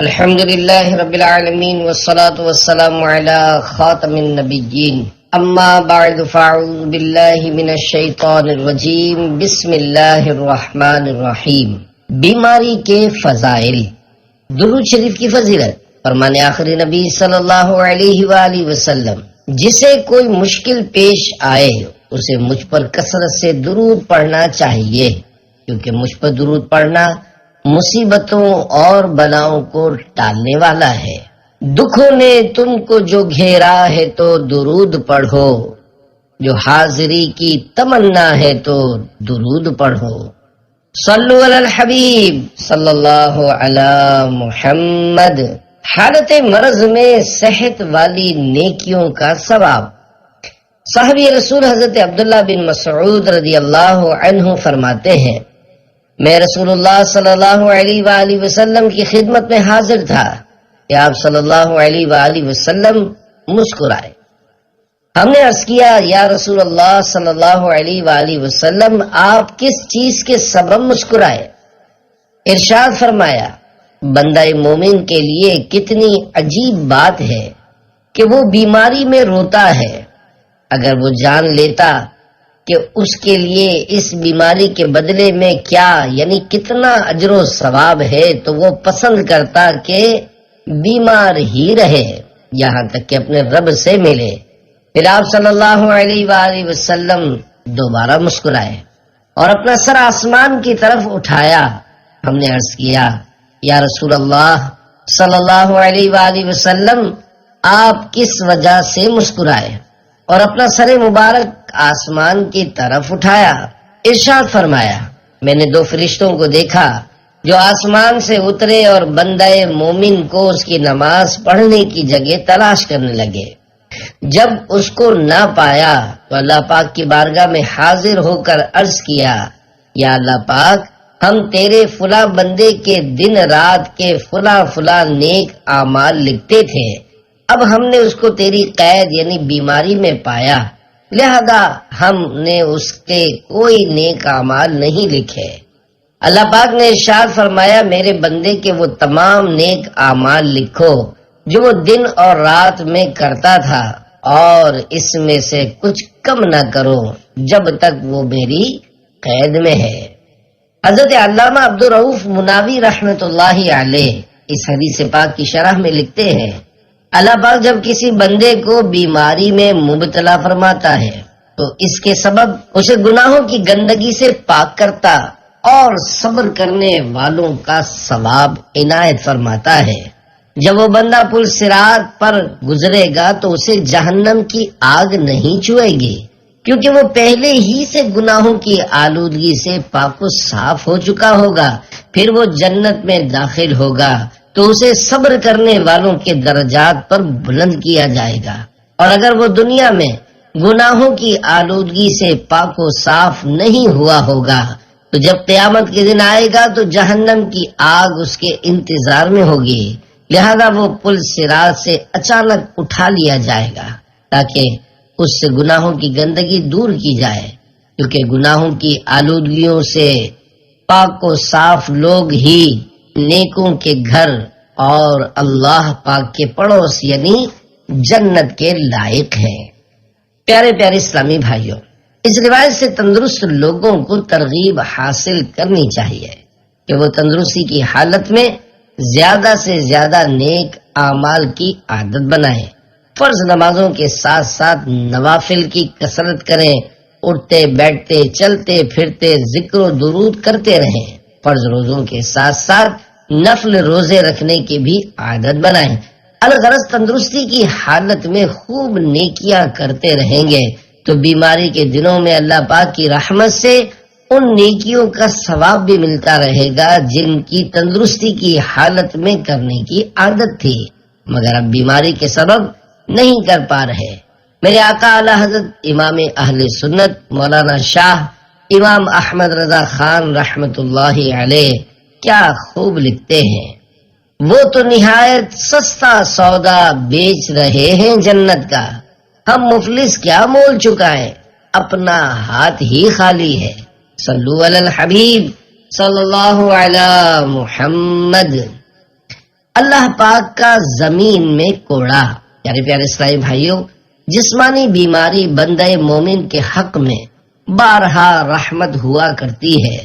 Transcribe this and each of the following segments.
الحمد لله رب العالمين والصلاة والسلام على خاتم النبيين اما بعد فاعوذ بالله من الشیطان الرجیم بسم اللہ الرحمن الرحیم۔ بیماری کے فضائل۔ درود شریف کی فضیلت۔ فرمان آخری نبی صلی اللہ علیہ وآلہ وسلم، جسے کوئی مشکل پیش آئے اسے مجھ پر کثرت سے درود پڑھنا چاہیے، کیونکہ مجھ پر درود پڑھنا مصیبتوں اور بلاؤں کو ٹالنے والا ہے۔ دکھوں نے تم کو جو گھیرا ہے تو درود پڑھو، جو حاضری کی تمنا ہے تو درود پڑھو۔ صلو علی الحبیب صلی اللہ علی محمد۔ حالت مرض میں صحت والی نیکیوں کا ثواب۔ صحابی رسول حضرت عبداللہ بن مسعود رضی اللہ عنہ فرماتے ہیں، میں رسول اللہ صلی اللہ علیہ وآلہ وسلم کی خدمت میں حاضر تھا کہ آپ صلی اللہ علیہ وآلہ وسلم مسکرائے۔ ہم نے عرض کیا، یا رسول اللہ صلی اللہ علیہ وآلہ وسلم، آپ کس چیز کے سبب مسکرائے؟ ارشاد فرمایا، بندہ مومن کے لیے کتنی عجیب بات ہے کہ وہ بیماری میں روتا ہے۔ اگر وہ جان لیتا کہ اس کے لیے اس بیماری کے بدلے میں کیا یعنی کتنا اجر و ثواب ہے تو وہ پسند کرتا کہ بیمار ہی رہے یہاں تک کہ اپنے رب سے ملے۔ پھر آپ صلی اللہ علیہ وآلہ وسلم دوبارہ مسکرائے اور اپنا سر آسمان کی طرف اٹھایا۔ ہم نے عرض کیا، یا رسول اللہ صلی اللہ علیہ وآلہ وسلم، آپ کس وجہ سے مسکرائے؟ اور اپنا سر مبارک آسمان کی طرف اٹھایا۔ ارشاد فرمایا، میں نے دو فرشتوں کو دیکھا جو آسمان سے اترے اور بندہ مومن کو اس کی نماز پڑھنے کی جگہ تلاش کرنے لگے۔ جب اس کو نہ پایا تو اللہ پاک کی بارگاہ میں حاضر ہو کر عرض کیا، یا اللہ پاک، ہم تیرے فلاں بندے کے دن رات کے فلاں نیک اعمال لکھتے تھے، اب ہم نے اس کو تیری قید یعنی بیماری میں پایا، لہذا ہم نے اس کے کوئی نیک اعمال نہیں لکھے۔ اللہ پاک نے ارشاد فرمایا، میرے بندے کے وہ تمام نیک اعمال لکھو جو وہ دن اور رات میں کرتا تھا، اور اس میں سے کچھ کم نہ کرو جب تک وہ میری قید میں ہے۔ حضرت علامہ عبدالرؤف مناوی رحمۃ اللہ علیہ اس حدیث پاک کی شرح میں لکھتے ہیں، اللہ پاک جب کسی بندے کو بیماری میں مبتلا فرماتا ہے تو اس کے سبب اسے گناہوں کی گندگی سے پاک کرتا اور صبر کرنے والوں کا ثواب عنایت فرماتا ہے۔ جب وہ بندہ پل صراط پر گزرے گا تو اسے جہنم کی آگ نہیں چھوئے گی، کیونکہ وہ پہلے ہی سے گناہوں کی آلودگی سے پاک و صاف ہو چکا ہوگا۔ پھر وہ جنت میں داخل ہوگا تو اسے صبر کرنے والوں کے درجات پر بلند کیا جائے گا، اور اگر وہ دنیا میں گناہوں کی آلودگی سے پاک و صاف نہیں ہوا ہوگا تو جب قیامت کے دن آئے گا تو جہنم کی آگ اس کے انتظار میں ہوگی، لہذا وہ پل صراط سے اچانک اٹھا لیا جائے گا تاکہ اس سے گناہوں کی گندگی دور کی جائے، کیونکہ گناہوں کی آلودگیوں سے پاک و صاف لوگ ہی نیکوں کے گھر اور اللہ پاک کے پڑوس یعنی جنت کے لائق ہیں۔ پیارے پیارے اسلامی بھائیوں، اس روایت سے تندرست لوگوں کو ترغیب حاصل کرنی چاہیے کہ وہ تندرستی کی حالت میں زیادہ سے زیادہ نیک اعمال کی عادت بنائیں، فرض نمازوں کے ساتھ ساتھ نوافل کی کثرت کریں، اٹھتے بیٹھتے چلتے پھرتے ذکر و درود کرتے رہیں، فرض روزوں کے ساتھ ساتھ نفل روزے رکھنے کی بھی عادت بنائیں۔ الغرض تندرستی کی حالت میں خوب نیکیاں کرتے رہیں گے تو بیماری کے دنوں میں اللہ پاک کی رحمت سے ان نیکیوں کا ثواب بھی ملتا رہے گا جن کی تندرستی کی حالت میں کرنے کی عادت تھی، مگر اب بیماری کے سبب نہیں کر پا رہے۔ میرے آقا اعلی حضرت امام اہل سنت مولانا شاہ امام احمد رضا خان رحمت اللہ علیہ کیا خوب لکھتے ہیں، وہ تو نہایت سستا سودا بیچ رہے ہیں جنت کا، ہم مفلس کیا مول چکائیں، اپنا ہاتھ ہی خالی ہے۔ صلو علی الحبیب صلی اللہ علی محمد۔ اللہ پاک کا زمین میں کوڑا۔ پیارے پیارے اسلامی بھائیوں، جسمانی بیماری بندہ مومن کے حق میں بارہا رحمت ہوا کرتی ہے،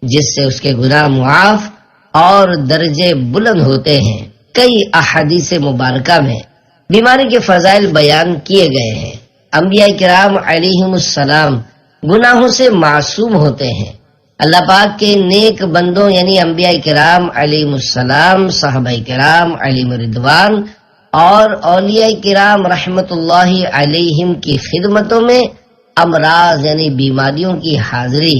جس سے اس کے گناہ معاف اور درجے بلند ہوتے ہیں۔ کئی احادیث مبارکہ میں بیماری کے فضائل بیان کیے گئے ہیں۔ انبیاء کرام علیہم السلام گناہوں سے معصوم ہوتے ہیں۔ اللہ پاک کے نیک بندوں یعنی انبیاء کرام علیہم السلام، صحابہ کرام علیہم رضوان اور اولیاء کرام رحمت اللہ علیہم کی خدمتوں میں امراض یعنی بیماریوں کی حاضری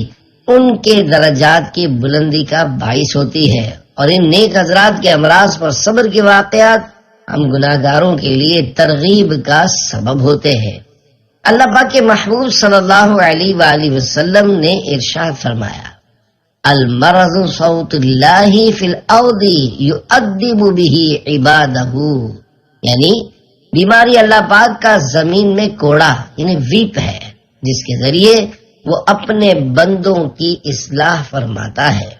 ان کے درجات کی بلندی کا باعث ہوتی ہے، اور ان نیک حضرات کے امراض پر صبر کے واقعات ہم گناہگاروں کے لیے ترغیب کا سبب ہوتے ہیں۔ اللہ پاک کے محبوب صلی اللہ علیہ وآلہ وسلم نے ارشاد فرمایا، المرض صوت اللہ فی الارض یؤدب بہ عبادہ، یعنی بیماری اللہ پاک کا زمین میں کوڑا یعنی ویپ ہے، جس کے ذریعے وہ اپنے بندوں کی اصلاح فرماتا ہے۔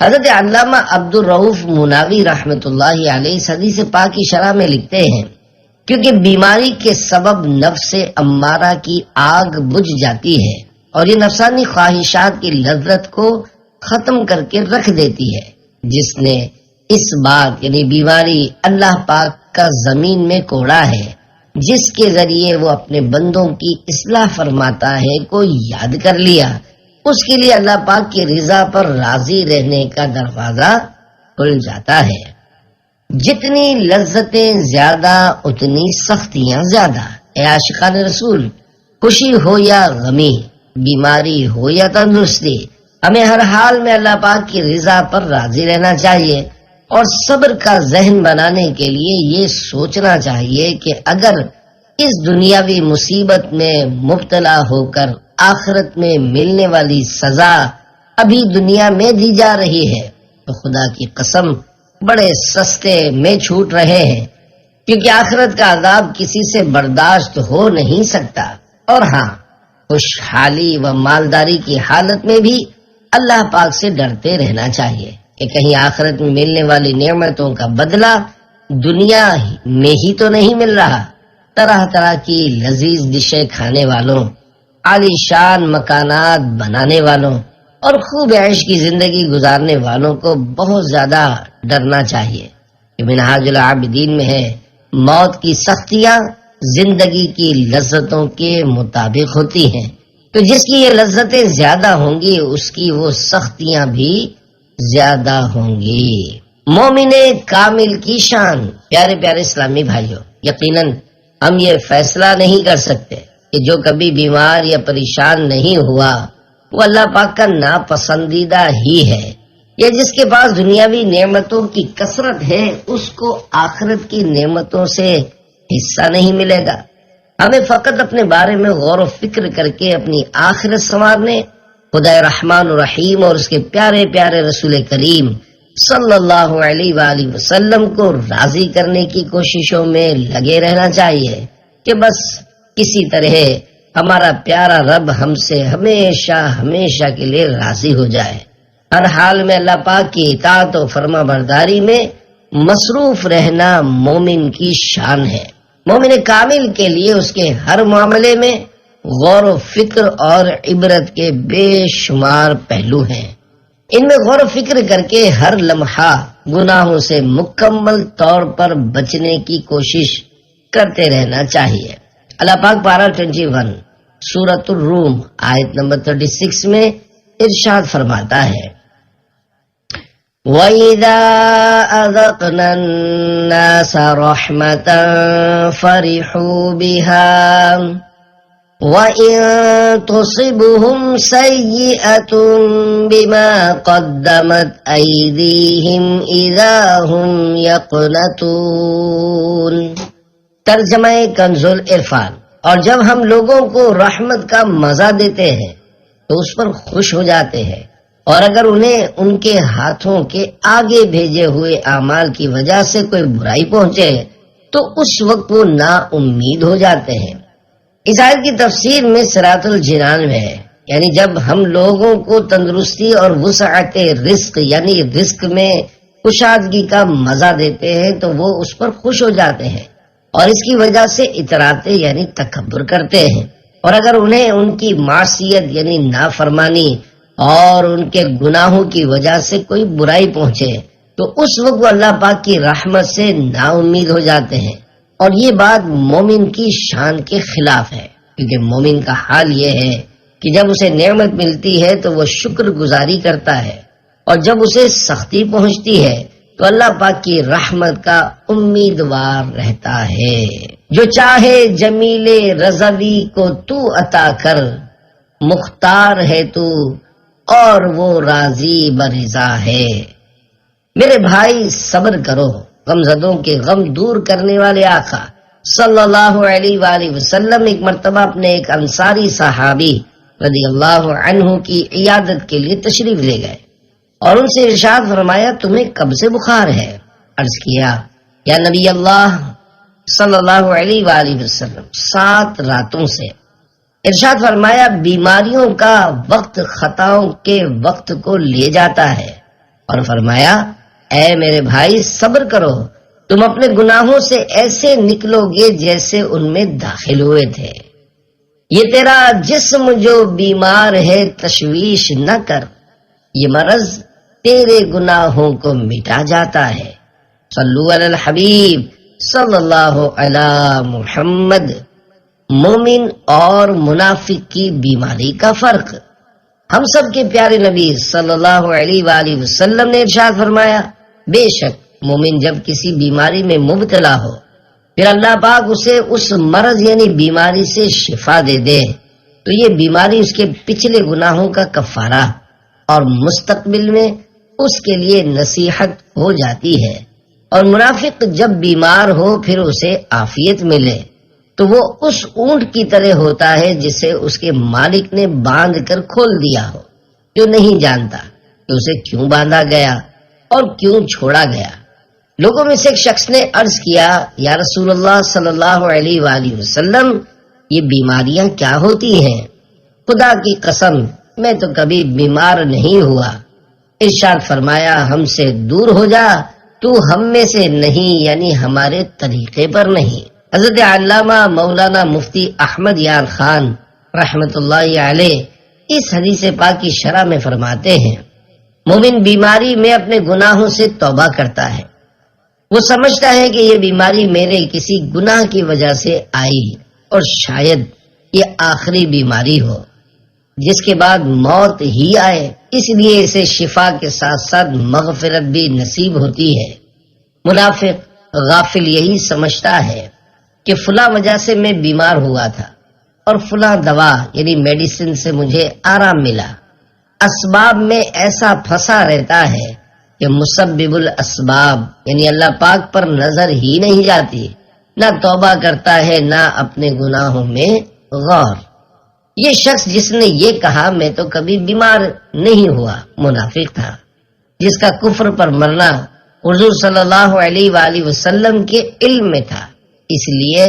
حضرت علامہ عبد الرؤف مناوی رحمت اللہ علیہ اس حدیث پاک کی شرح میں لکھتے ہیں، کیونکہ بیماری کے سبب نفس امارہ کی آگ بجھ جاتی ہے اور یہ نفسانی خواہشات کی لذت کو ختم کر کے رکھ دیتی ہے۔ جس نے اس بات یعنی بیماری اللہ پاک کا زمین میں کوڑا ہے جس کے ذریعے وہ اپنے بندوں کی اصلاح فرماتا ہے کو یاد کر لیا، اس کے لیے اللہ پاک کی رضا پر راضی رہنے کا دروازہ کھل جاتا ہے۔ جتنی لذتیں زیادہ اتنی سختیاں زیادہ۔ اے عاشقان رسول، خوشی ہو یا غمی، بیماری ہو یا تندرستی، ہمیں ہر حال میں اللہ پاک کی رضا پر راضی رہنا چاہیے، اور صبر کا ذہن بنانے کے لیے یہ سوچنا چاہیے کہ اگر اس دنیاوی مصیبت میں مبتلا ہو کر آخرت میں ملنے والی سزا ابھی دنیا میں دی جا رہی ہے تو خدا کی قسم بڑے سستے میں چھوٹ رہے ہیں، کیونکہ آخرت کا عذاب کسی سے برداشت ہو نہیں سکتا۔ اور ہاں، خوشحالی و مالداری کی حالت میں بھی اللہ پاک سے ڈرتے رہنا چاہیے کہ کہیں آخرت میں ملنے والی نعمتوں کا بدلہ دنیا میں ہی تو نہیں مل رہا۔ طرح طرح کی لذیذ ڈشیں کھانے والوں، عالی شان مکانات بنانے والوں اور خوب عیش کی زندگی گزارنے والوں کو بہت زیادہ ڈرنا چاہیے۔ منہاج العابدین میں ہے، موت کی سختیاں زندگی کی لذتوں کے مطابق ہوتی ہیں، تو جس کی یہ لذتیں زیادہ ہوں گی اس کی وہ سختیاں بھی زیادہ ہوں گی۔ مومن کامل کی شان۔ پیارے پیارے اسلامی بھائیوں، یقیناً ہم یہ فیصلہ نہیں کر سکتے کہ جو کبھی بیمار یا پریشان نہیں ہوا وہ اللہ پاک کا ناپسندیدہ ہی ہے، یا جس کے پاس دنیاوی نعمتوں کی کثرت ہے اس کو آخرت کی نعمتوں سے حصہ نہیں ملے گا۔ ہمیں فقط اپنے بارے میں غور و فکر کر کے اپنی آخرت سنوارنے، خدا رحمان الرحیم اور اس کے پیارے پیارے رسول کریم صلی اللہ علیہ وآلہ وسلم کو راضی کرنے کی کوششوں میں لگے رہنا چاہیے کہ بس کسی طرح ہمارا پیارا رب ہم سے ہمیشہ ہمیشہ کے لیے راضی ہو جائے۔ ہر حال میں اللہ پاک کی اطاعت و فرما برداری میں مصروف رہنا مومن کی شان ہے۔ مومن کامل کے لیے اس کے ہر معاملے میں غور و فکر اور عبرت کے بے شمار پہلو ہیں۔ ان میں غور و فکر کر کے ہر لمحہ گناہوں سے مکمل طور پر بچنے کی کوشش کرتے رہنا چاہیے۔ اللہ پاک پارہ 21 سورۃ الروم آیت نمبر 36 میں ارشاد فرماتا ہے، وَإِذَا أَذَقْنَا النَّاسَ رَحْمَةً فَرِحُوا بِهَا وَإِن تُصِبْهُمْ سَيِّئَةٌ بِمَا قَدَّمَتْ أَيْدِيهِمْ إِذَا هُمْ يَقْنَطُونَ۔ ترجمہ کنز العرفان۔ اور جب ہم لوگوں کو رحمت کا مزہ دیتے ہیں تو اس پر خوش ہو جاتے ہیں، اور اگر انہیں ان کے ہاتھوں کے آگے بھیجے ہوئے اعمال کی وجہ سے کوئی برائی پہنچے تو اس وقت وہ نا امید ہو جاتے ہیں۔ اس آیت کی تفسیر میں صراط الجنان میں ہے، یعنی جب ہم لوگوں کو تندرستی اور وسعت رزق یعنی رزق میں کشادگی کا مزہ دیتے ہیں تو وہ اس پر خوش ہو جاتے ہیں اور اس کی وجہ سے اتراتے یعنی تکبر کرتے ہیں، اور اگر انہیں ان کی معصیت یعنی نافرمانی اور ان کے گناہوں کی وجہ سے کوئی برائی پہنچے تو اس وقت وہ اللہ پاک کی رحمت سے نا امید ہو جاتے ہیں، اور یہ بات مومن کی شان کے خلاف ہے، کیونکہ مومن کا حال یہ ہے کہ جب اسے نعمت ملتی ہے تو وہ شکر گزاری کرتا ہے، اور جب اسے سختی پہنچتی ہے تو اللہ پاک کی رحمت کا امیدوار رہتا ہے۔ جو چاہے جمیل رضوی کو تو عطا کر، مختار ہے تو اور وہ راضی برضا ہے۔ میرے بھائی صبر کرو، غمزدوں کے غم دور کرنے والے آقا صلی اللہ علیہ وآلہ وسلم ایک مرتبہ اپنے ایک انصاری صحابی رضی اللہ عنہ کی عیادت کے لیے تشریف لے گئے اور ان سے ارشاد فرمایا تمہیں کب سے بخار ہے؟ عرض کیا یا نبی اللہ صلی اللہ علیہ وآلہ وسلم 7 راتوں سے۔ ارشاد فرمایا بیماریوں کا وقت خطاؤں کے وقت کو لے جاتا ہے، اور فرمایا اے میرے بھائی صبر کرو، تم اپنے گناہوں سے ایسے نکلو گے جیسے ان میں داخل ہوئے تھے۔ یہ تیرا جسم جو بیمار ہے تشویش نہ کر، یہ مرض تیرے گناہوں کو مٹا جاتا ہے۔ صلو علی الحبیب صلی اللہ علی محمد۔ مومن اور منافق کی بیماری کا فرق۔ ہم سب کے پیارے نبی صلی اللہ علیہ وآلہ وسلم نے ارشاد فرمایا بے شک مومن جب کسی بیماری میں مبتلا ہو پھر اللہ پاک اسے اس مرض یعنی بیماری سے شفا دے دے تو یہ بیماری اس کے پچھلے گناہوں کا کفارہ اور مستقبل میں اس کے لیے نصیحت ہو جاتی ہے۔ اور منافق جب بیمار ہو پھر اسے عافیت ملے تو وہ اس اونٹ کی طرح ہوتا ہے جسے اس کے مالک نے باندھ کر کھول دیا ہو، جو نہیں جانتا کہ اسے کیوں باندھا گیا اور کیوں چھوڑا گیا۔ لوگوں میں سے ایک شخص نے عرض کیا یا رسول اللہ صلی اللہ علیہ وآلہ وسلم یہ بیماریاں کیا ہوتی ہیں؟ خدا کی قسم میں تو کبھی بیمار نہیں ہوا۔ ارشاد فرمایا ہم سے دور ہو جا، تو ہم میں سے نہیں یعنی ہمارے طریقے پر نہیں۔ حضرت علامہ مولانا مفتی احمد یار خان رحمت اللہ علیہ اس حدیث پاک کی شرح میں فرماتے ہیں مومن بیماری میں اپنے گناہوں سے توبہ کرتا ہے، وہ سمجھتا ہے کہ یہ بیماری میرے کسی گناہ کی وجہ سے آئی اور شاید یہ آخری بیماری ہو جس کے بعد موت ہی آئے، اس لیے اسے شفا کے ساتھ ساتھ مغفرت بھی نصیب ہوتی ہے۔ منافق غافل یہی سمجھتا ہے کہ فلاں وجہ سے میں بیمار ہوا تھا اور فلاں دوا یعنی میڈیسن سے مجھے آرام ملا۔ اسباب میں ایسا پھنسا رہتا ہے کہ مسبب الاسباب یعنی اللہ پاک پر نظر ہی نہیں جاتی، نہ توبہ کرتا ہے نہ اپنے گناہوں میں غور۔ یہ شخص جس نے یہ کہا میں تو کبھی بیمار نہیں ہوا منافق تھا، جس کا کفر پر مرنا حضور صلی اللہ علیہ وآلہ وسلم کے علم میں تھا، اس لیے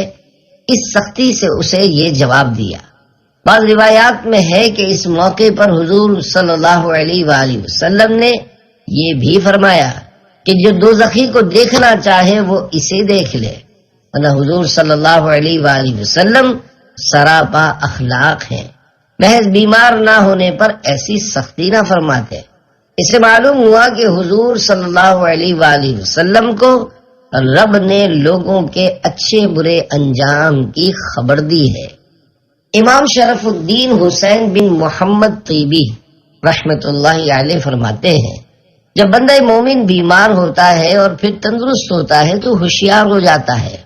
اس سختی سے اسے یہ جواب دیا۔ بعض روایات میں ہے کہ اس موقع پر حضور صلی اللہ علیہ وآلہ وسلم نے یہ بھی فرمایا کہ جو دوزخی کو دیکھنا چاہے وہ اسے دیکھ لے، ورنہ حضور صلی اللہ علیہ وآلہ وسلم سراپا اخلاق ہیں، محض بیمار نہ ہونے پر ایسی سختی نہ فرماتے۔ اس سے معلوم ہوا کہ حضور صلی اللہ علیہ وآلہ وسلم کو رب نے لوگوں کے اچھے برے انجام کی خبر دی ہے۔ امام شرف الدین حسین بن محمد طیبی رحمت اللہ علیہ فرماتے ہیں جب بندہ مومن بیمار ہوتا ہے اور پھر تندرست ہوتا ہے تو ہوشیار ہو جاتا ہے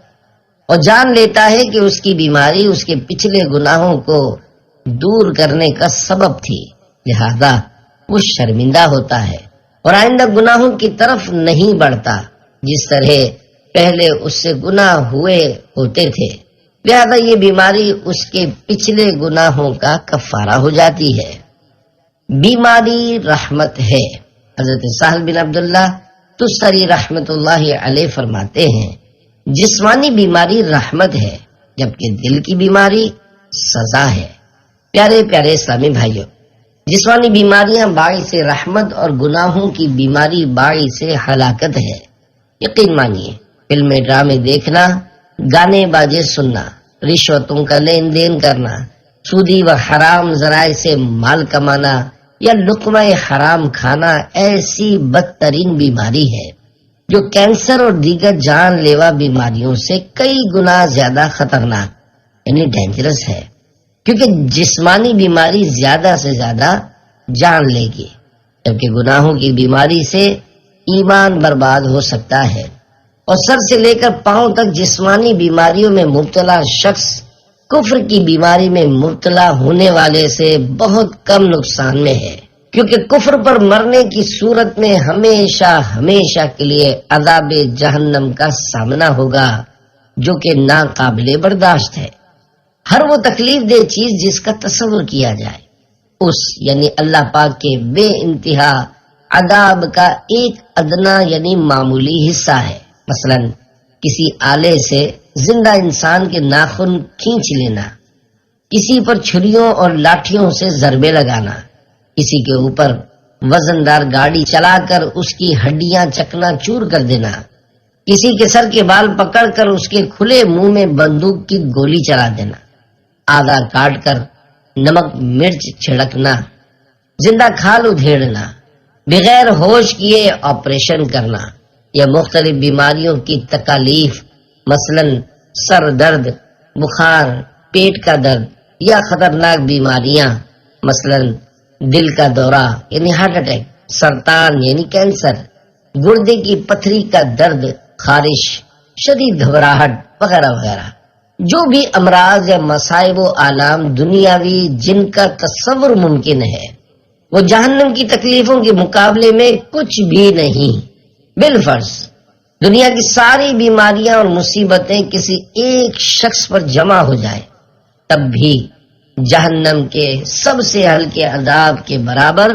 اور جان لیتا ہے کہ اس کی بیماری اس کے پچھلے گناہوں کو دور کرنے کا سبب تھی، لہذا وہ شرمندہ ہوتا ہے اور آئندہ گناہوں کی طرف نہیں بڑھتا جس طرح پہلے اس سے گناہ ہوئے ہوتے تھے، لہذا یہ بیماری اس کے پچھلے گناہوں کا کفارہ ہو جاتی ہے۔ بیماری رحمت ہے۔ حضرت سہل بن عبداللہ تستری رحمت اللہ علیہ فرماتے ہیں جسمانی بیماری رحمت ہے جبکہ دل کی بیماری سزا ہے۔ پیارے پیارے اسلامی بھائیوں، جسمانی بیماریاں باعث رحمت اور گناہوں کی بیماری باعث ہلاکت ہے۔ یقین مانیے، فلمیں ڈرامے دیکھنا، گانے باجے سننا، رشوتوں کا لین دین کرنا، سودی و حرام ذرائع سے مال کمانا یا لقمہ حرام کھانا ایسی بدترین بیماری ہے جو کینسر اور دیگر جان لیوا بیماریوں سے کئی گنا زیادہ خطرناک یعنی ڈینجرس ہے، کیونکہ جسمانی بیماری زیادہ سے زیادہ جان لے گی، جبکہ گناہوں کی بیماری سے ایمان برباد ہو سکتا ہے، اور سر سے لے کر پاؤں تک جسمانی بیماریوں میں مبتلا شخص کفر کی بیماری میں مبتلا ہونے والے سے بہت کم نقصان میں ہے، کیونکہ کفر پر مرنے کی صورت میں ہمیشہ ہمیشہ کے لیے عذاب جہنم کا سامنا ہوگا، جو کہ ناقابل برداشت ہے۔ ہر وہ تکلیف دہ چیز جس کا تصور کیا جائے اس یعنی اللہ پاک کے بے انتہا عذاب کا ایک ادنا یعنی معمولی حصہ ہے۔ مثلا کسی آلے سے زندہ انسان کے ناخن کھینچ لینا، کسی پر چھریوں اور لاٹھیوں سے ضربے لگانا، کسی کے اوپر وزندار گاڑی چلا کر اس کی ہڈیاں چکنا چور کر دینا، کسی کے سر کے بال پکڑ کر اس کے کھلے منہ میں بندوق کی گولی چلا دینا، آدھا کاٹ کر نمک مرچ چھڑکنا، زندہ کھال ادھیڑنا، بغیر ہوش کیے آپریشن کرنا، یا مختلف بیماریوں کی تکالیف مثلا سر درد، بخار، پیٹ کا درد یا خطرناک بیماریاں مثلا دل کا دورہ یعنی ہارٹ اٹیک، سرطان یعنی کینسر، گردے کی پتھری کا درد، خارش، شدید گھبراہٹ وغیرہ وغیرہ، جو بھی امراض یا مصائب و آلام دنیاوی جن کا تصور ممکن ہے وہ جہنم کی تکلیفوں کے مقابلے میں کچھ بھی نہیں۔ بالفرض دنیا کی ساری بیماریاں اور مصیبتیں کسی ایک شخص پر جمع ہو جائے تب بھی جہنم کے سب سے ہلکے عذاب کے برابر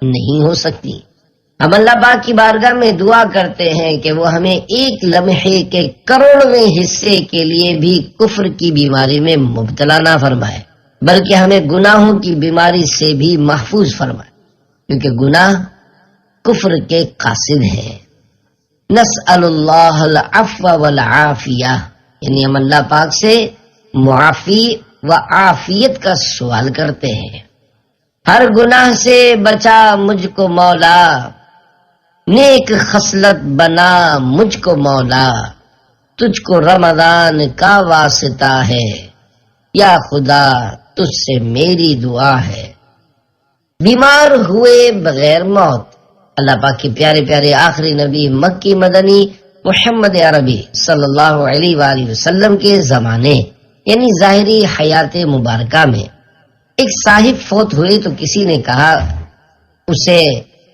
نہیں ہو سکتی۔ ہم اللہ پاک کی بارگاہ میں دعا کرتے ہیں کہ وہ ہمیں ایک لمحے کے کروڑویں حصے کے لیے بھی کفر کی بیماری میں مبتلا نہ فرمائے، بلکہ ہمیں گناہوں کی بیماری سے بھی محفوظ فرمائے، کیونکہ گناہ کفر کے قاصد ہے۔ نسأل اللہ العفو والعافیہ، یعنی ہم اللہ پاک سے معافی و عافیت کا سوال کرتے ہیں۔ ہر گناہ سے بچا مجھ کو مولا، نیک خصلت بنا مجھ کو مولا، تجھ کو رمضان کا واسطہ ہے، یا خدا تجھ سے میری دعا ہے۔ بیمار ہوئے بغیر موت، اللہ پاک کے پیارے پیارے آخری نبی مکی مدنی محمد عربی صلی اللہ علیہ وآلہ وسلم کے زمانے یعنی ظاہری حیات مبارکہ میں ایک صاحب فوت ہوئے تو کسی نے کہا اسے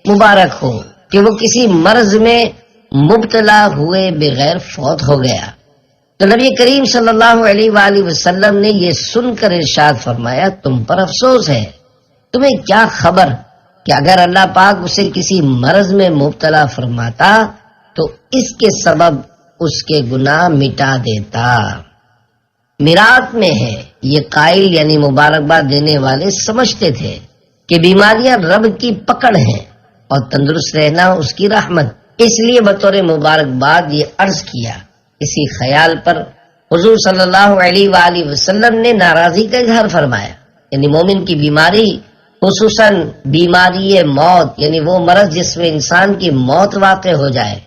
مبارک ہو کہ وہ کسی مرض میں مبتلا ہوئے بغیر فوت ہو گیا۔ تو نبی کریم صلی اللہ علیہ وآلہ وسلم نے یہ سن کر ارشاد فرمایا، تم پر افسوس ہے، تمہیں کیا خبر کہ اگر اللہ پاک اسے کسی مرض میں مبتلا فرماتا تو اس کے سبب اس کے گناہ مٹا دیتا۔ میراث میں ہے، یہ قائل یعنی مبارکباد دینے والے سمجھتے تھے کہ بیماریاں رب کی پکڑ ہیں اور تندرست رہنا اس کی رحمت، اس لیے بطور مبارکباد یہ عرض کیا۔ اسی خیال پر حضور صلی اللہ علیہ وآلہ وسلم نے ناراضی کا اظہار فرمایا، یعنی مومن کی بیماری خصوصاً بیماری موت یعنی وہ مرض جس میں انسان کی موت واقع ہو جائے،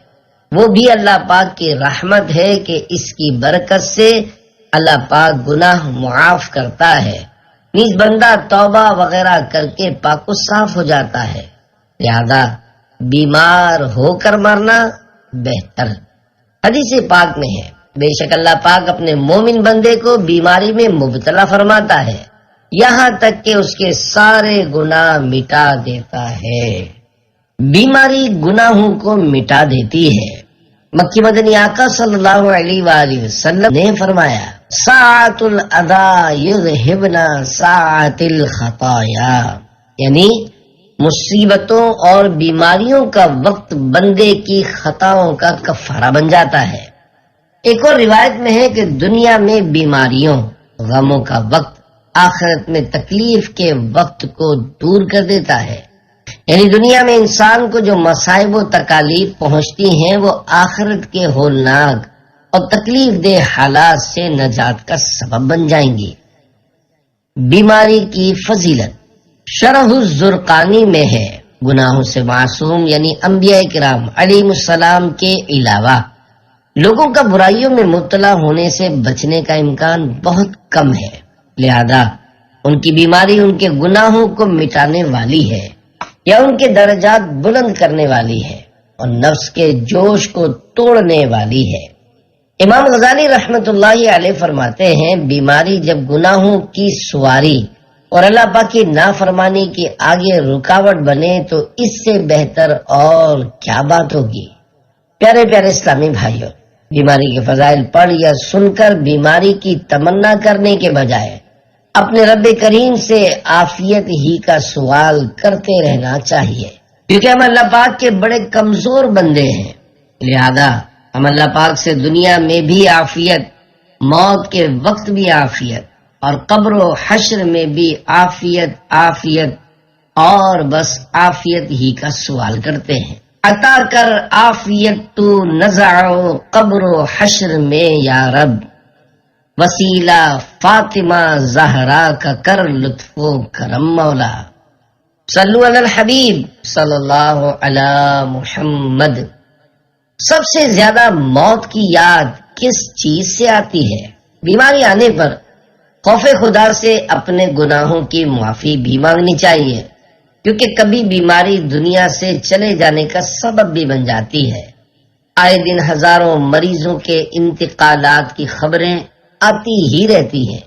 وہ بھی اللہ پاک کی رحمت ہے کہ اس کی برکت سے اللہ پاک گناہ معاف کرتا ہے، نیز بندہ توبہ وغیرہ کر کے پاک و صاف ہو جاتا ہے، لہذا بیمار ہو کر مرنا بہتر۔ حدیث پاک میں ہے، بے شک اللہ پاک اپنے مومن بندے کو بیماری میں مبتلا فرماتا ہے یہاں تک کہ اس کے سارے گناہ مٹا دیتا ہے۔ بیماری گناہوں کو مٹا دیتی ہے۔ مکی مدنی آقا صلی اللہ علیہ وآلہ وسلم نے فرمایا، ساعت الاذى یذہبنا ساعت الخطایا، یعنی مصیبتوں اور بیماریوں کا وقت بندے کی خطاؤں کا کفارہ بن جاتا ہے۔ ایک اور روایت میں ہے کہ دنیا میں بیماریوں، غموں کا وقت آخرت میں تکلیف کے وقت کو دور کر دیتا ہے۔ یعنی دنیا میں انسان کو جو مصائب و تکالیف پہنچتی ہیں وہ آخرت کے ہولناک اور تکلیف دہ حالات سے نجات کا سبب بن جائیں گی۔ بیماری کی فضیلت شرح الزرقانی میں ہے، گناہوں سے معصوم یعنی انبیاء کرام علیہ السلام کے علاوہ لوگوں کا برائیوں میں مبتلا ہونے سے بچنے کا امکان بہت کم ہے، لہذا ان کی بیماری ان کے گناہوں کو مٹانے والی ہے یا ان کے درجات بلند کرنے والی ہے اور نفس کے جوش کو توڑنے والی ہے۔ امام غزالی رحمت اللہ علیہ فرماتے ہیں، بیماری جب گناہوں کی سواری اور اللہ پاک کی نافرمانی کی آگے رکاوٹ بنے تو اس سے بہتر اور کیا بات ہوگی۔ پیارے پیارے اسلامی بھائیوں، بیماری کے فضائل پڑھ یا سن کر بیماری کی تمنا کرنے کے بجائے اپنے رب کریم سے عافیت ہی کا سوال کرتے رہنا چاہیے، کیونکہ ہم اللہ پاک کے بڑے کمزور بندے ہیں، لہذا ہم اللہ پاک سے دنیا میں بھی عافیت، موت کے وقت بھی عافیت اور قبر و حشر میں بھی عافیت اور بس عافیت ہی کا سوال کرتے ہیں۔ عطا کر عافیت تو نزع قبر و حشر میں یا رب، وسیلہ فاطمہ زہرا کا کر لطف و کرم مولا۔ صلو علی الحبیب صلی اللہ علی محمد۔ سب سے زیادہ موت کی یاد کس چیز سے آتی ہے؟ بیماری آنے پر خوف خدا سے اپنے گناہوں کی معافی بھی مانگنی چاہیے، کیونکہ کبھی بیماری دنیا سے چلے جانے کا سبب بھی بن جاتی ہے۔ آئے دن ہزاروں مریضوں کے انتقالات کی خبریں آتی ہی رہتی ہیں۔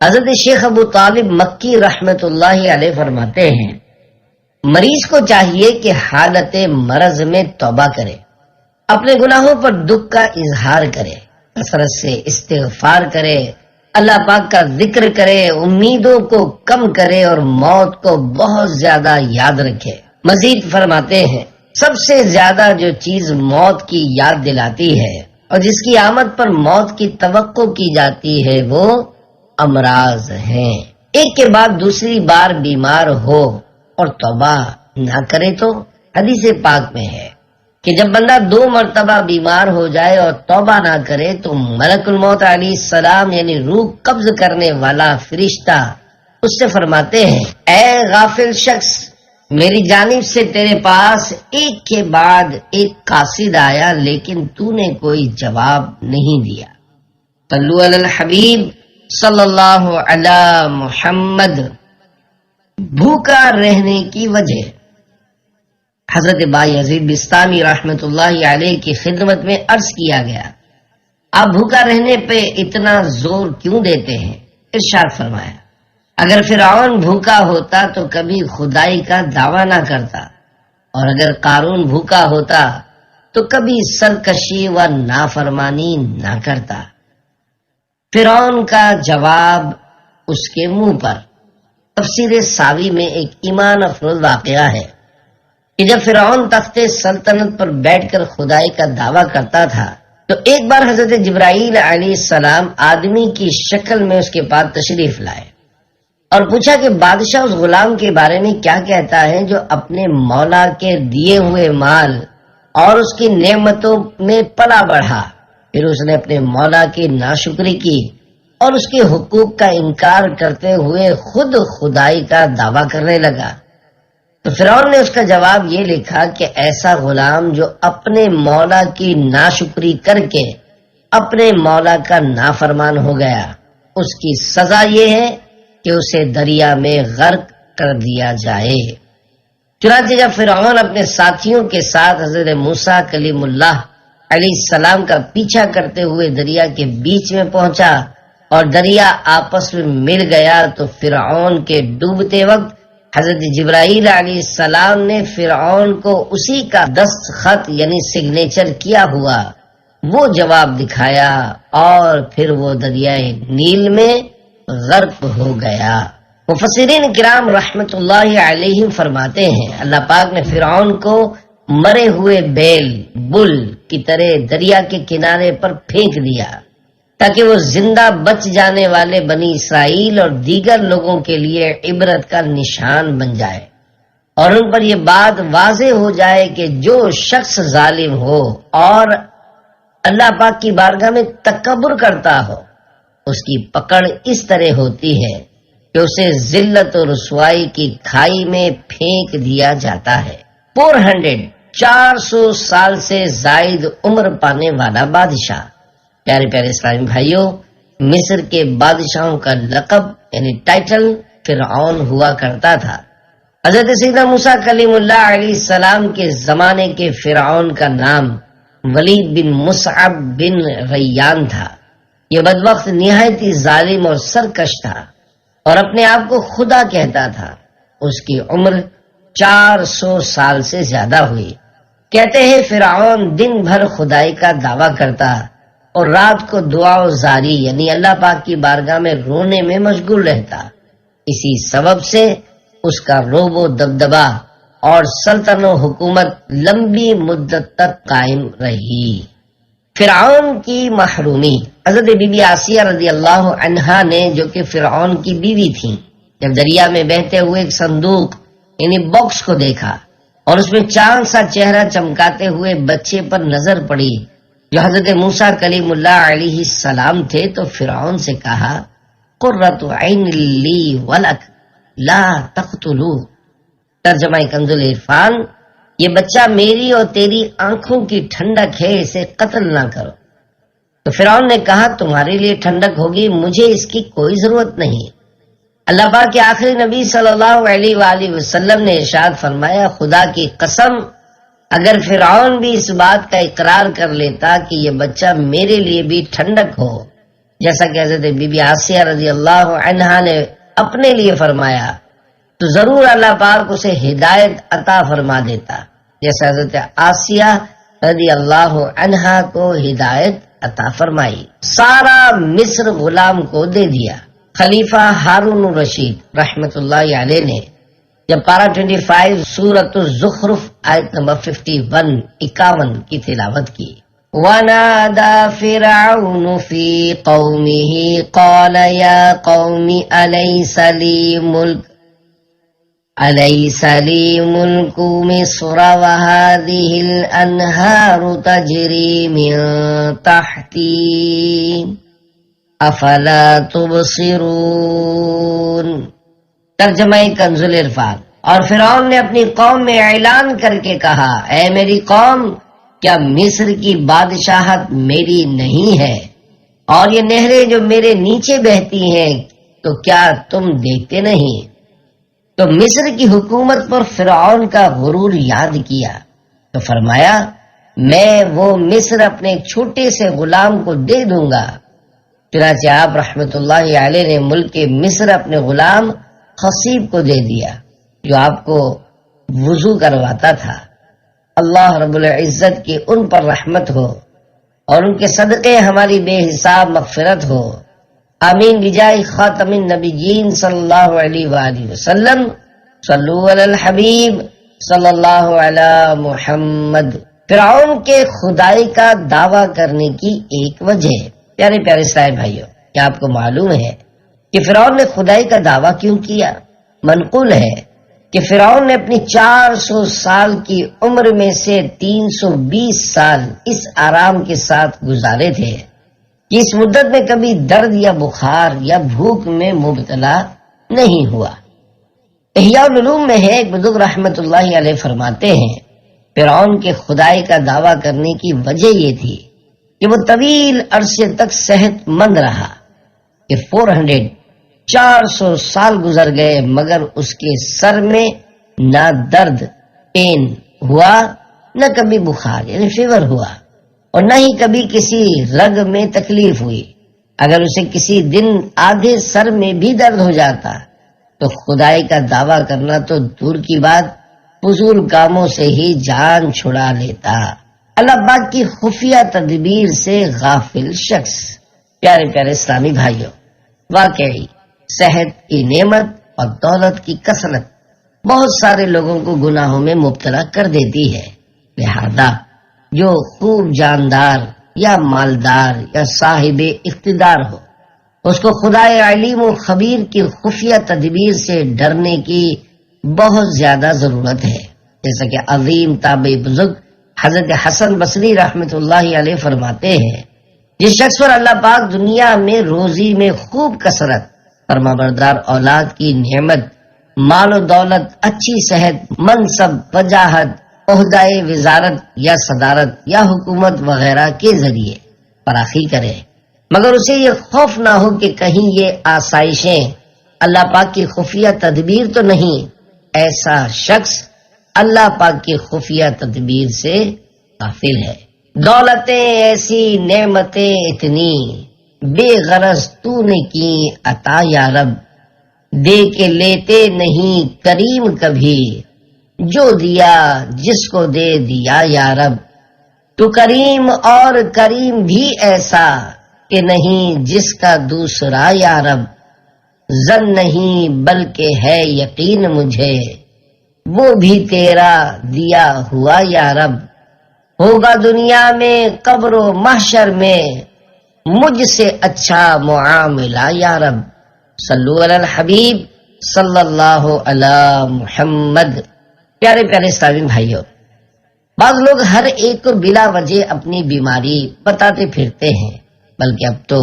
حضرت شیخ ابو طالب مکی رحمت اللہ علیہ فرماتے ہیں، مریض کو چاہیے کہ حالت مرض میں توبہ کرے، اپنے گناہوں پر دکھ کا اظہار کرے، کثرت سے استغفار کرے، اللہ پاک کا ذکر کرے، امیدوں کو کم کرے اور موت کو بہت زیادہ یاد رکھے۔ مزید فرماتے ہیں، سب سے زیادہ جو چیز موت کی یاد دلاتی ہے اور جس کی آمد پر موت کی توقع کی جاتی ہے وہ امراض ہیں۔ ایک کے بعد دوسری بار بیمار ہو اور توبہ نہ کرے تو حدیث پاک میں ہے کہ جب بندہ 2 مرتبہ بیمار ہو جائے اور توبہ نہ کرے تو ملک الموت علیہ السلام یعنی روح قبض کرنے والا فرشتہ اس سے فرماتے ہیں، اے غافل شخص، میری جانب سے تیرے پاس ایک کے بعد ایک قاصد آیا لیکن تو نے کوئی جواب نہیں دیا۔ صلو علی الحبیب صلی اللہ علی محمد۔ بھوکا رہنے کی وجہ۔ حضرت بایزید بستامی رحمت اللہ علیہ کی خدمت میں عرض کیا گیا، آپ بھوکا رہنے پہ اتنا زور کیوں دیتے ہیں؟ ارشاد فرمایا، اگر فرعون بھوکا ہوتا تو کبھی خدائی کا دعویٰ نہ کرتا، اور اگر قارون بھوکا ہوتا تو کبھی سرکشی و نافرمانی نہ کرتا۔ فرعون کا جواب اس کے منہ پر۔ تفسیر ساوی میں ایک ایمان افروز واقعہ ہے کہ جب فرعون تخت سلطنت پر بیٹھ کر خدائی کا دعویٰ کرتا تھا تو ایک بار حضرت جبرائیل علیہ السلام آدمی کی شکل میں اس کے پاس تشریف لائے اور پوچھا کہ بادشاہ اس غلام کے بارے میں کیا کہتا ہے جو اپنے مولا کے دیے ہوئے مال اور اس کی نعمتوں میں پلا بڑھا، پھر اس نے اپنے مولا کی ناشکری کی اور اس کے حقوق کا انکار کرتے ہوئے خود خدائی کا دعویٰ کرنے لگا۔ تو فرعون نے اس کا جواب یہ لکھا کہ ایسا غلام جو اپنے مولا کی ناشکری کر کے اپنے مولا کا نافرمان ہو گیا، اس کی سزا یہ ہے کہ اسے دریا میں غرق کر دیا جائے۔ چنانچہ جب فرعون اپنے ساتھیوں کے ساتھ حضرت موسیٰ کلیم اللہ علیہ السلام کا پیچھا کرتے ہوئے دریا کے بیچ میں پہنچا اور دریا آپس میں مل گیا تو فرعون کے ڈوبتے وقت حضرت جبرائیل علیہ السلام نے فرعون کو اسی کا دستخط یعنی سگنیچر کیا ہوا وہ جواب دکھایا اور پھر وہ دریائے نیل میں غرق ہو گیا۔ مفسرین کرام رحمت اللہ علیہ فرماتے ہیں، اللہ پاک نے فرعون کو مرے ہوئے بیل بل کی طرح دریا کے کنارے پر پھینک دیا تاکہ وہ زندہ بچ جانے والے بنی اسرائیل اور دیگر لوگوں کے لیے عبرت کا نشان بن جائے، اور ان پر یہ بات واضح ہو جائے کہ جو شخص ظالم ہو اور اللہ پاک کی بارگاہ میں تکبر کرتا ہو، اس کی پکڑ اس طرح ہوتی ہے کہ اسے ذلت و رسوائی کی کھائی میں پھینک دیا جاتا ہے۔ 400 سال سے زائد عمر پانے والا بادشاہ۔ پیارے پیارے اسلامی بھائیوں، مصر کے بادشاہوں کا لقب یعنی ٹائٹل فرعون ہوا کرتا تھا۔ حضرت سیدنا موسیٰ کلیم اللہ علیہ السلام کے زمانے کے فرعون کا نام ولید بن مصعب بن ریان تھا۔ یہ بدبخت نہایت ہی ظالم اور سرکش تھا اور اپنے آپ کو خدا کہتا تھا۔ اس کی عمر 400 سال سے زیادہ ہوئی۔ کہتے ہیں فرعون دن بھر خدائی کا دعویٰ کرتا اور رات کو دعا و زاری یعنی اللہ پاک کی بارگاہ میں رونے میں مشغول رہتا۔ اسی سبب سے اس کا روب و دبدبا اور سلطنت و حکومت لمبی مدت تک قائم رہی۔ فرعون کی محرومی۔ حضرت بی بی آسیہ رضی اللہ عنہا نے، جو کہ فرعون کی بیوی تھی، جب دریا میں بہتے ہوئے ایک صندوق یعنی باکس کو دیکھا اور اس میں چاند سا چہرہ چمکاتے ہوئے بچے پر نظر پڑی جو حضرت موسیٰ کلیم اللہ علیہ السلام تھے، تو فرعون سے کہا قرۃ عین لی ولک لا تقتلوہ۔ ترجمہ کنز العرفان، یہ بچہ میری اور تیری آنکھوں کی ٹھنڈک ہے، اسے قتل نہ کرو۔ تو فرعون نے کہا تمہارے لیے ٹھنڈک ہوگی، مجھے اس کی کوئی ضرورت نہیں۔ اللہ پاک کے آخری نبی صلی اللہ علیہ وآلہ وسلم نے ارشاد فرمایا خدا کی قسم اگر فرعون بھی اس بات کا اقرار کر لیتا کہ یہ بچہ میرے لیے بھی ٹھنڈک ہو، جیسا کہ حضرت بی بی آسیہ رضی اللہ عنہا نے اپنے لیے فرمایا، تو ضرور اللہ پاک اسے ہدایت عطا فرما دیتا، جیسا حضرت آسیہ رضی اللہ عنہا کو ہدایت عطا فرمائی۔ سارا مصر غلام کو دے دیا۔ خلیفہ ہارون الرشید رحمت اللہ علیہ نے جب پارہ 25 سورۃ الزخرف آیت نمبر 51 کی تلاوت کی، وَنَادَى فِرْعَوْنُ فِي قَوْمِهِ قَالَ يَا قَوْمِ أَلَيْسَ لِي مُلْكُ مِصْرَ وَهَٰذِهِ الْأَنْهَارُ تَجْرِي مِن تَحْتِي افلا تبصرون۔ ترجمہ کنز العرفان۔ اور فرعون نے اپنی قوم میں اعلان کر کے کہا، اے میری قوم، کیا مصر کی بادشاہت میری نہیں ہے اور یہ نہریں جو میرے نیچے بہتی ہیں تو کیا تم دیکھتے نہیں؟ تو مصر کی حکومت پر فرعون کا غرور یاد کیا تو فرمایا میں وہ مصر اپنے چھوٹے سے غلام کو دے دوں گا۔ چنانچہ آپ رحمت اللہ علیہ نے ملک مصر اپنے غلام خصیب کو دے دیا جو آپ کو وضو کرواتا تھا۔ اللہ رب العزت کی ان پر رحمت ہو اور ان کے صدقے ہماری بے حساب مغفرت ہو، آمین بجائے خاتم النبیین صلی اللہ علیہ وآلہ وسلم۔ صلو علی الحبیب صلی اللہ علی محمد۔ فرعون کے خدائی کا دعویٰ کرنے کی ایک وجہ، پیارے پیارے اسلامی بھائیوں، کیا آپ کو معلوم ہے کہ فرعون نے خدائی کا دعویٰ کیوں کیا؟ منقول ہے کہ فرعون نے اپنی 400 سال کی عمر میں سے 320 سال اس آرام کے ساتھ گزارے تھے کہ اس مدت میں کبھی درد یا بخار یا بھوک میں مبتلا نہیں ہوا۔ احیاء العلوم میں ہے، ایک بزرگ رحمت اللہ علیہ فرماتے ہیں فرعون کے خدائی کا دعویٰ کرنے کی وجہ یہ تھی کہ وہ طویل عرصے تک صحت مند رہا، کہ 400 سال گزر گئے مگر اس کے سر میں نہ درد پین ہوا، نہ کبھی بخار یعنی فیور ہوا، اور نہ ہی کبھی کسی رگ میں تکلیف ہوئی۔ اگر اسے کسی دن آدھے سر میں بھی درد ہو جاتا تو خدائی کا دعویٰ کرنا تو دور کی بات، فضول کاموں سے ہی جان چھڑا لیتا۔ اللہ پاک کی خفیہ تدبیر سے غافل شخص۔ پیارے پیارے اسلامی بھائیوں، واقعی صحت کی نعمت اور دولت کی کثرت بہت سارے لوگوں کو گناہوں میں مبتلا کر دیتی ہے، لہذا جو خوب جاندار یا مالدار یا صاحب اقتدار ہو، اس کو خدا علیم و خبیر کی خفیہ تدبیر سے ڈرنے کی بہت زیادہ ضرورت ہے، جیسا کہ عظیم تابعی بزرگ حضرت حسن بصری رحمت اللہ علیہ فرماتے ہیں، جس شخص پر اللہ پاک دنیا میں روزی میں خوب کثرت، فرمانبردار اولاد کی نعمت، مال و دولت، اچھی صحت، منصب، وجاہت، عہدۂ وزارت یا صدارت یا حکومت وغیرہ کے ذریعے فراخی کرے، مگر اسے یہ خوف نہ ہو کہ کہیں یہ آسائشیں اللہ پاک کی خفیہ تدبیر تو نہیں، ایسا شخص اللہ پاک کی خفیہ تدبیر سے غافل ہے۔ دولتیں ایسی، نعمتیں اتنی، بے غرض تو نے کی عطا یا رب، دے کے لیتے نہیں کریم کبھی، جو دیا جس کو دے دیا یا رب، تو کریم اور کریم بھی ایسا کہ نہیں جس کا دوسرا یا رب، زن نہیں بلکہ ہے یقین مجھے، وہ بھی تیرا دیا ہوا یا رب، ہوگا دنیا میں قبر و محشر میں مجھ سے اچھا معاملہ یا رب۔ صلو علی الحبیب صلی اللہ علی محمد۔ پیارے پیارے اسلامی بھائیوں، بعض لوگ ہر ایک کو بلا وجہ اپنی بیماری بتاتے پھرتے ہیں، بلکہ اب تو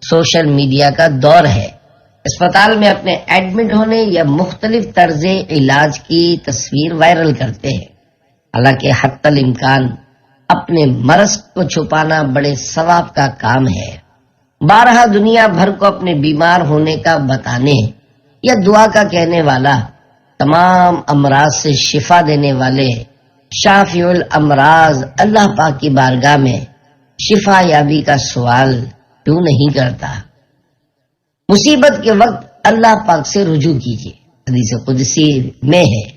سوشل میڈیا کا دور ہے، اسپتال میں اپنے ایڈمٹ ہونے یا مختلف طرز علاج کی تصویر وائرل کرتے ہیں۔ حالانکہ حتی الامکان اپنے مرض کو چھپانا بڑے ثواب کا کام ہے۔ بارہا دنیا بھر کو اپنے بیمار ہونے کا بتانے یا دعا کا کہنے والا، تمام امراض سے شفا دینے والے شافی الامراض اللہ پاک کی بارگاہ میں شفا یابی کا سوال کیوں نہیں کرتا؟ مصیبت کے وقت اللہ پاک سے رجوع کیجیے، حدیث قدسی میں ہے،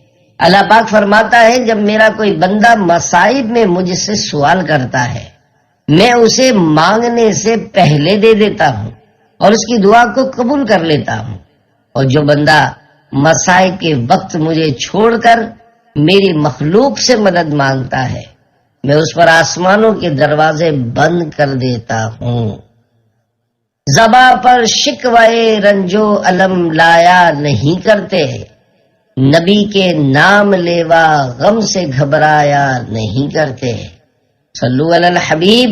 اللہ پاک فرماتا ہے جب میرا کوئی بندہ مصائب میں مجھ سے سوال کرتا ہے، میں اسے مانگنے سے پہلے دے دیتا ہوں اور اس کی دعا کو قبول کر لیتا ہوں، اور جو بندہ مصائب کے وقت مجھے چھوڑ کر میری مخلوق سے مدد مانگتا ہے، میں اس پر آسمانوں کے دروازے بند کر دیتا ہوں۔ زباں پر شکوائے رنجو علم لایا نہیں کرتے، نبی کے نام لیوا غم سے گھبرایا نہیں کرتے۔ صلو علی الحبیب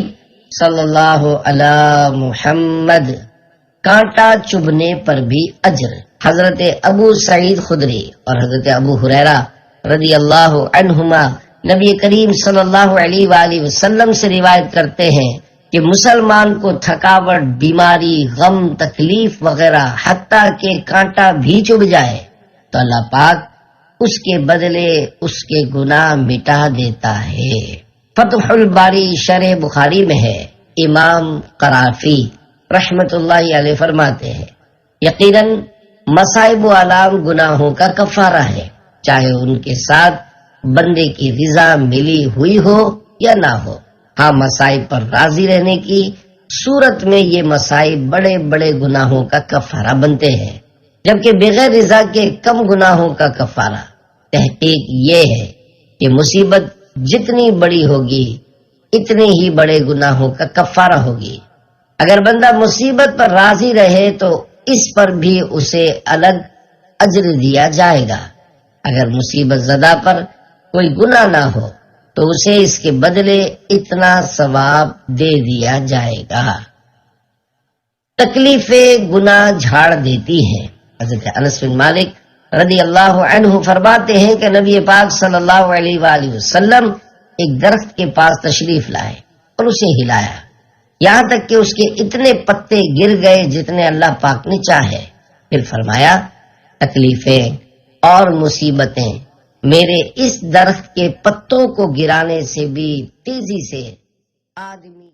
صلی اللہ علی محمد۔ کانٹا چبھنے پر بھی اجر۔ حضرت ابو سعید خدری اور حضرت ابو ہریرہ رضی اللہ عنہما نبی کریم صلی اللہ علیہ وآلہ وسلم سے روایت کرتے ہیں کہ مسلمان کو تھکاوٹ، بیماری، غم، تکلیف وغیرہ حتیٰ کہ کانٹا بھی چبھ جائے تو اللہ پاک اس کے بدلے اس کے گناہ مٹا دیتا ہے۔ فتح الباری شرح بخاری میں ہے، امام قرافی رحمت اللہ علیہ فرماتے ہیں یقیناً مصائب و آلام گناہوں کا کفارہ ہے، چاہے ان کے ساتھ بندے کی رضا ملی ہوئی ہو یا نہ ہو۔ ہاں، مصائب پر راضی رہنے کی صورت میں یہ مصائب بڑے بڑے گناہوں کا کفارہ بنتے ہیں، جبکہ بغیر رضا کے کم گناہوں کا کفارہ۔ تحقیق یہ ہے کہ مصیبت جتنی بڑی ہوگی اتنے ہی بڑے گناہوں کا کفارہ ہوگی۔ اگر بندہ مصیبت پر راضی رہے تو اس پر بھی اسے الگ اجر دیا جائے گا، اگر مصیبت زدہ پر کوئی گناہ نہ ہو تو اسے اس کے بدلے اتنا ثواب دے دیا جائے گا۔ تکلیفیں گناہ جھاڑ دیتی ہیں۔ حضرت انس بن مالک رضی اللہ عنہ فرماتے ہیں کہ نبی پاک صلی اللہ علیہ وآلہ وسلم ایک درخت کے پاس تشریف لائے اور اسے ہلایا، یہاں تک کہ اس کے اتنے پتے گر گئے جتنے اللہ پاک نے چاہے۔ پھر فرمایا، تکلیفیں اور مصیبتیں میرے اس درخت کے پتوں کو گرانے سے بھی تیزی سے آدمی